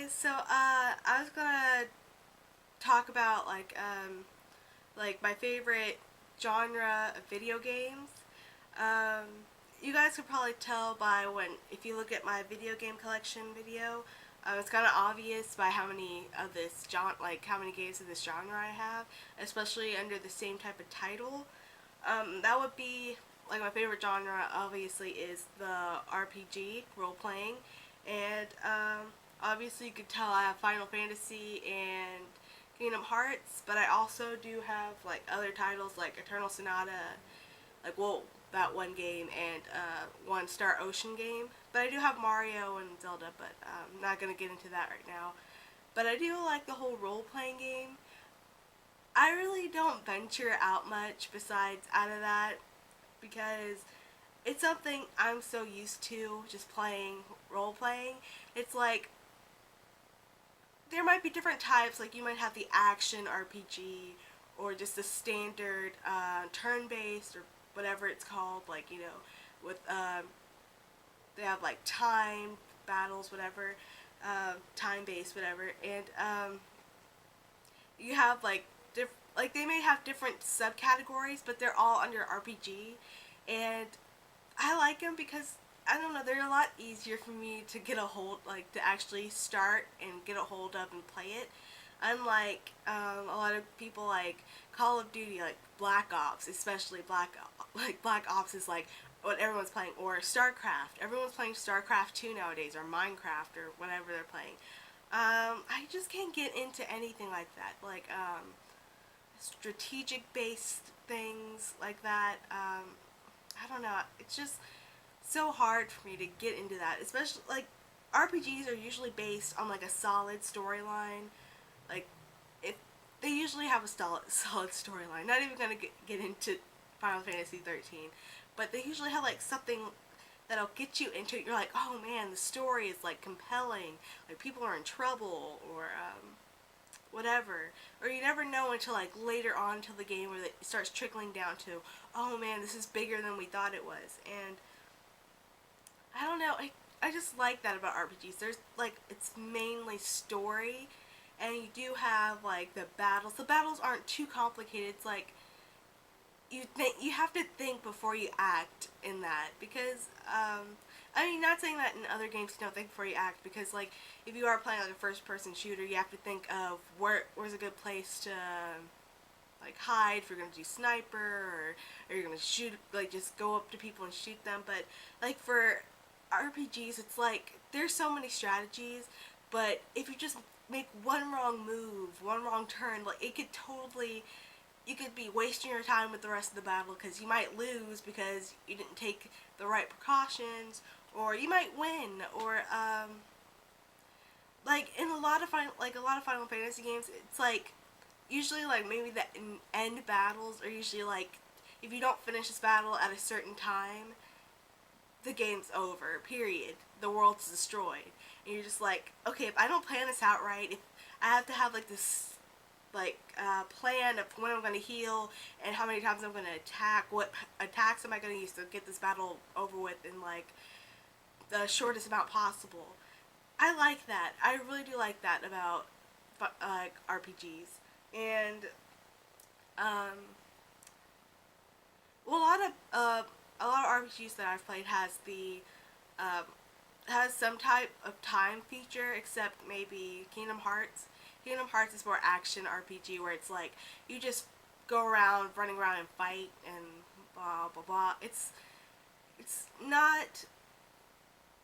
So I was gonna talk about like my favorite genre of video games. Um, you guys could probably tell by if you look at my video game collection video, it's kind of obvious by how many of this genre, like how many games of this genre I have, especially under the same type of title. That would be like my favorite genre. Obviously, is the RPG role playing, and obviously you could tell I have Final Fantasy and Kingdom Hearts, but I also do have like other titles like Eternal Sonata, like that one game, and one Star Ocean game. But I do have Mario and Zelda, but I'm not gonna get into that right now. But I do like the whole role playing game. I really don't venture out much besides out of that because it's something I'm so used to just playing role playing. It's like there might be different types, like you might have the action RPG or just the standard turn based or whatever it's called, like, with they have like time battles, whatever, time based, whatever, and you have like they may have different subcategories, but they're all under RPG, and I like them because I don't know, they're a lot easier for me to get a hold, like to actually start and get a hold of and play it. Unlike a lot of people like Call of Duty, like Black Ops, especially Black Ops is like what everyone's playing, or StarCraft. Everyone's playing StarCraft 2 nowadays, or Minecraft, or whatever they're playing. I just can't get into anything like that, like strategic based things like that. I don't know. It's just so hard for me to get into that, especially like RPGs are usually based on like a solid storyline. Like if they usually have a solid storyline. Not even gonna get into Final Fantasy 13, but they usually have like something that'll get you into it. You're like, oh man, the story is like compelling. Like people are in trouble, or whatever. Or you never know until like later on until the game where it starts trickling down to, oh man, this is bigger than we thought it was. And I don't know, I just like that about RPGs. There's like, it's mainly story, and you do have like the battles. The battles aren't too complicated. It's like you have to think before you act in that, because I mean, not saying that in other games you don't think before you act, because like if you are playing like a first person shooter, you have to think of where's a good place to like hide, if you're gonna do sniper, or you're gonna shoot, like just go up to people and shoot them. But like for RPGs, it's like there's so many strategies, but if you just make one wrong move, one wrong turn, like it could totally, you could be wasting your time with the rest of the battle, because you might lose because you didn't take the right precautions, or you might win, or like in a lot of Final Fantasy games, it's like usually like maybe the end battles are usually like, if you don't finish this battle at a certain time, the game's over. Period. The world's destroyed, and you're just like, okay, if I don't plan this out right, if I have to have like this like plan of when I'm going to heal and how many times I'm going to attack, what attacks am I going to use to get this battle over with in like the shortest amount possible. I like that. I really do like that about RPGs. And um, well, a lot of RPGs that I've played um, has some type of time feature, except maybe Kingdom Hearts. Kingdom Hearts is more action RPG, where it's like you just go around running around and fight and blah blah blah. It's not,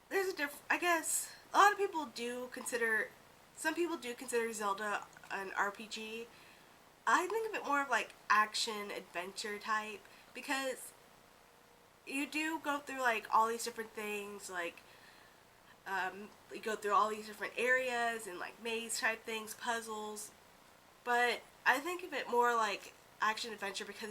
there's a diff. I guess a lot of people do consider, some people do consider Zelda an RPG. I think of it more of like action adventure type, because you do go through like all these different things, like you go through all these different areas and like maze type things, puzzles. But I think of it more like action adventure, because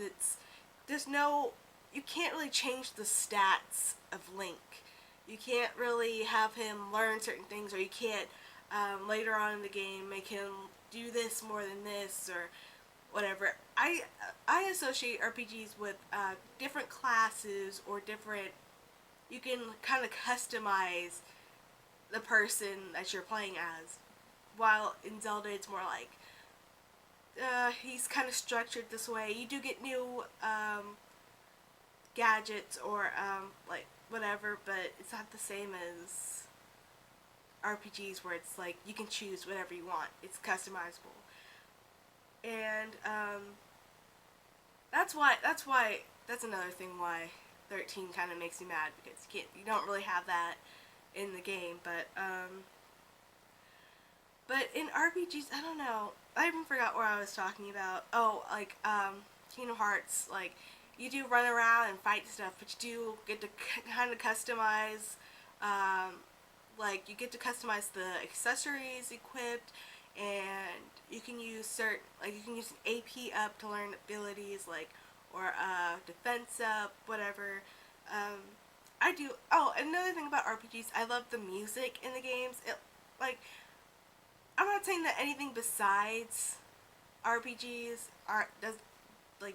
there's no, you can't really change the stats of Link. You can't really have him learn certain things, or you can't later on in the game make him do this more than this, or whatever. I associate RPGs with different classes, or different, you can kind of customize the person that you're playing as. while in Zelda it's more like he's kind of structured this way. You do get new gadgets or like whatever, but it's not the same as RPGs where it's like you can choose whatever you want. It's customizable, and that's another thing why 13 kind of makes me mad, because you don't really have that in the game. But in RPGs, I don't know. I even forgot what I was talking about. Oh, like Kingdom Hearts, like you do run around and fight stuff, but you do get to kind of customize. Like you get to customize the accessories equipped, and you can use you can use an AP up to learn abilities like, or defense up, whatever. Um, I do. Oh, another thing about RPGs, I love the music in the games. Like I'm not saying that anything besides RPGs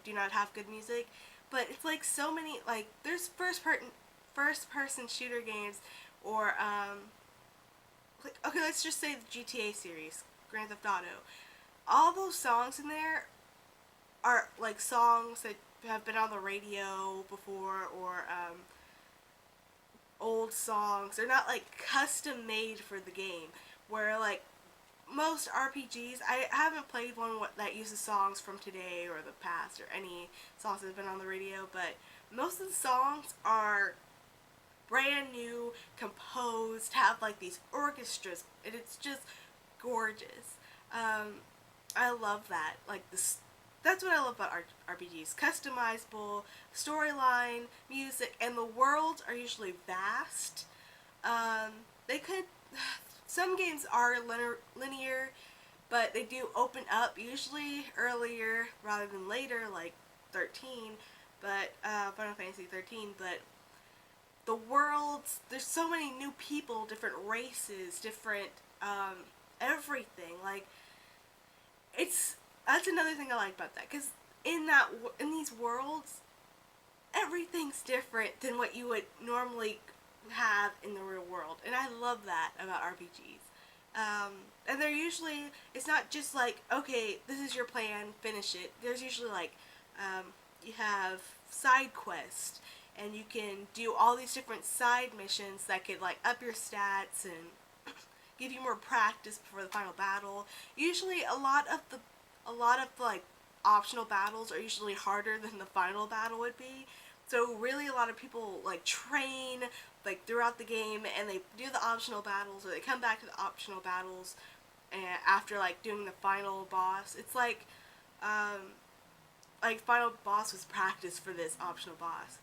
do not have good music, but it's like so many, like there's first person shooter games, or like, okay, let's just say the GTA series, Grand Theft Auto. All those songs in there are like songs that have been on the radio before, or old songs. They're not like custom made for the game. Where like most RPGs, I haven't played one that uses songs from today or the past or any songs that have been on the radio, but most of the songs are brand new, composed, have like these orchestras, and it's just gorgeous. I love that. Like this, that's what I love about RPGs: customizable storyline, music, and the worlds are usually vast. They could. Some games are linear, but they do open up usually earlier rather than later, like 13. But Final Fantasy 13. But the worlds, there's so many new people, different races, different everything. Like that's another thing I like about that, because in these worlds, everything's different than what you would normally have in the real world, and I love that about RPGs. And they're usually, it's not just like, okay, this is your plan, finish it. There's usually like, you have side quests, and you can do all these different side missions that could like up your stats and give you more practice before the final battle. Usually a lot of like optional battles are usually harder than the final battle would be. So really a lot of people like train like throughout the game, and they do the optional battles, or they come back to the optional battles and after like doing the final boss. It's like final boss was practice for this optional boss.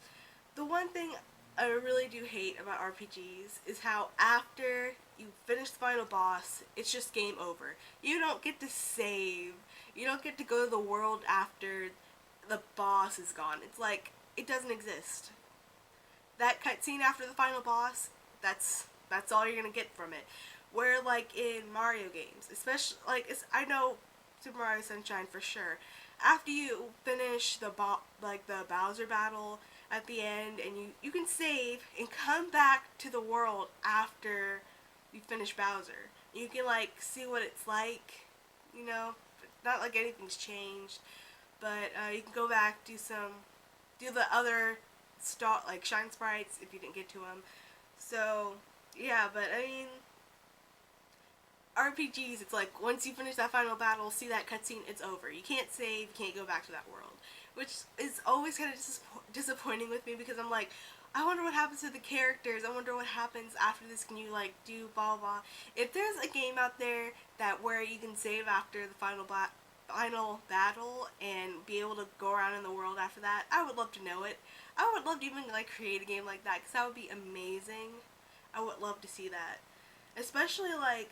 The one thing I really do hate about RPGs is how after you finish the final boss, it's just game over. You don't get to save. You don't get to go to the world after the boss is gone. It's like it doesn't exist. That cutscene after the final boss, that's all you're gonna get from it. Where like in Mario games, especially like I know Super Mario Sunshine for sure. After you finish the Bowser battle at the end, and you can save and come back to the world after you finish Bowser. You can like see what it's like, you know, not like anything's changed, but you can go back, do the other like shine sprites if you didn't get to them. So yeah, but I mean, RPGs, it's like once you finish that final battle, see that cutscene, it's over. You can't save, you can't go back to that world, which is always kind of disappointing with me, because I'm like, I wonder what happens to the characters. I wonder what happens after this. Can you like do blah blah? If there's a game out there where you can save after the final battle and be able to go around in the world after that, I would love to know it. I would love to even like create a game like that, because that would be amazing. I would love to see that, especially like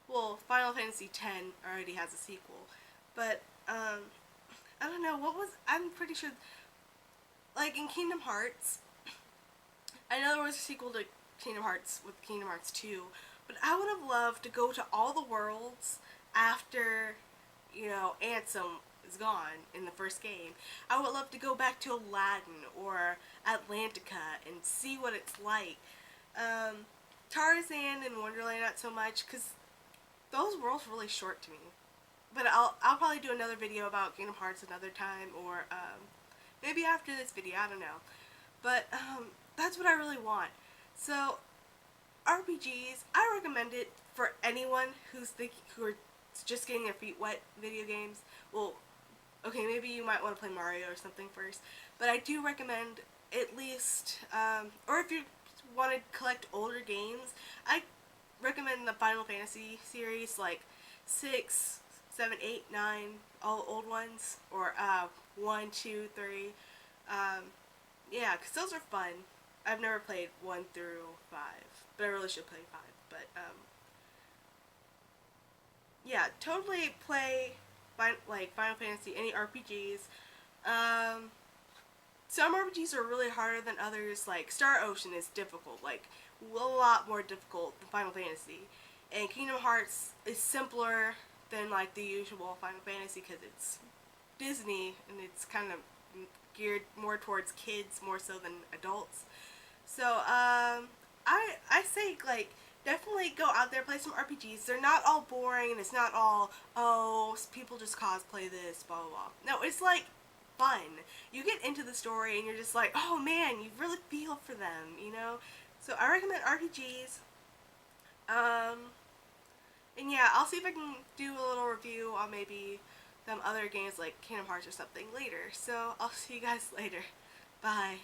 well, Final Fantasy X already has a sequel, but I don't know I'm pretty sure, like in Kingdom Hearts, I know there was a sequel to Kingdom Hearts with Kingdom Hearts 2, but I would have loved to go to all the worlds after, Ansem is gone in the first game. I would love to go back to Aladdin or Atlantica and see what it's like. Tarzan and Wonderland not so much, because those worlds were really short to me. But I'll probably do another video about Kingdom Hearts another time, or maybe after this video, I don't know. But that's what I really want. So RPGs, I recommend it for anyone who are just getting their feet wet. Video games. Well, okay, maybe you might want to play Mario or something first, but I do recommend at least, or if you want to collect older games, I recommend the Final Fantasy series, like 6, 7, 8, 9, all old ones, or 1, 2, 3. Um, yeah, because those are fun. I've never played 1 through 5, but I really should play 5. But yeah, totally play like Final Fantasy, any RPGs. Um, some RPGs are really harder than others. Like Star Ocean is difficult, like a lot more difficult than Final Fantasy, and Kingdom Hearts is simpler than like the usual Final Fantasy because it's Disney and it's kind of geared more towards kids more so than adults. So I say like definitely go out there, play some RPGs. They're not all boring and it's not all, oh, people just cosplay this, blah blah blah. No, it's like fun. You get into the story and you're just like, oh man, you really feel for them, you know? So I recommend RPGs. Um, and yeah, I'll see if I can do a little review on maybe some other games like Kingdom Hearts or something later. So I'll see you guys later. Bye.